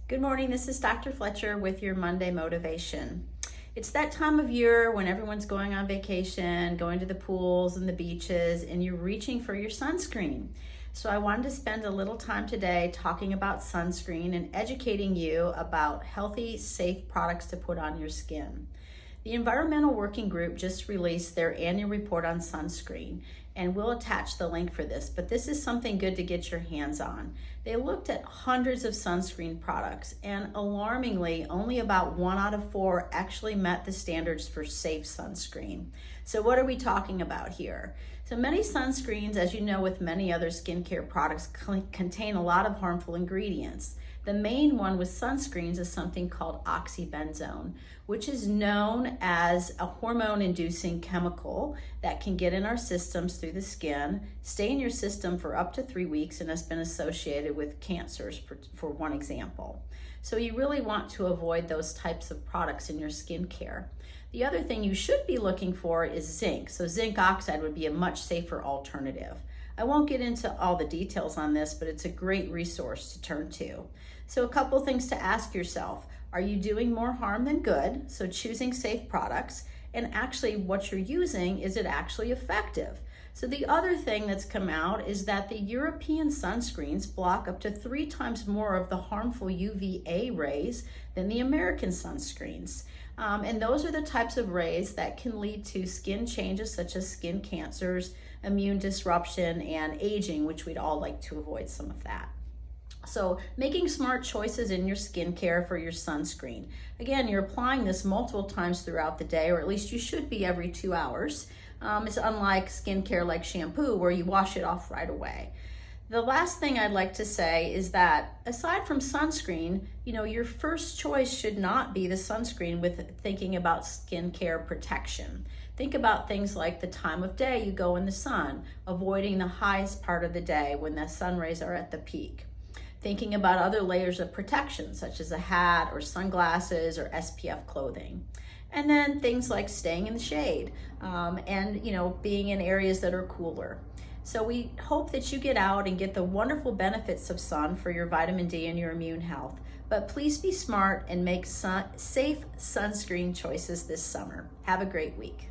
Good morning, this is Dr. Fletcher with your Monday Motivation. It's that time of year when everyone's going on vacation, going to the pools and the beaches, and you're reaching for your sunscreen. So I wanted to spend a little time today talking about sunscreen and educating you about healthy, safe products to put on your skin. The Environmental Working Group just released their annual report on sunscreen, and we'll attach the link for this, but this is something good to get your hands on. They looked at hundreds of sunscreen products, and alarmingly, only about 1 out of 4 actually met the standards for safe sunscreen. So what are we talking about here? So many sunscreens, as you know, with many other skincare products, contain a lot of harmful ingredients. The main one with sunscreens is something called oxybenzone, which is known as a hormone-inducing chemical that can get in our systems through the skin, stay in your system for up to 3 weeks, and has been associated with cancers, for one example. So you really want to avoid those types of products in your skincare. The other thing you should be looking for is zinc. So zinc oxide would be a much safer alternative. I won't get into all the details on this, but it's a great resource to turn to. So a couple things to ask yourself. Are you doing more harm than good? So choosing safe products, and actually what you're using, is it actually effective? So the other thing that's come out is that the European sunscreens block up to 3 times more of the harmful UVA rays than the American sunscreens. And those are the types of rays that can lead to skin changes such as skin cancers, immune disruption, and aging, which we'd all like to avoid some of that. So making smart choices in your skincare for your sunscreen. Again, you're applying this multiple times throughout the day, or at least you should be every 2 hours. It's unlike skincare like shampoo where you wash it off right away. The last thing I'd like to say is that aside from sunscreen, your first choice should not be the sunscreen with thinking about skincare protection. Think about things like the time of day you go in the sun, avoiding the highest part of the day when the sun rays are at the peak. Thinking about other layers of protection, such as a hat or sunglasses or SPF clothing. And then things like staying in the shade and being in areas that are cooler. So we hope that you get out and get the wonderful benefits of sun for your vitamin D and your immune health. But please be smart and make safe sunscreen choices this summer. Have a great week.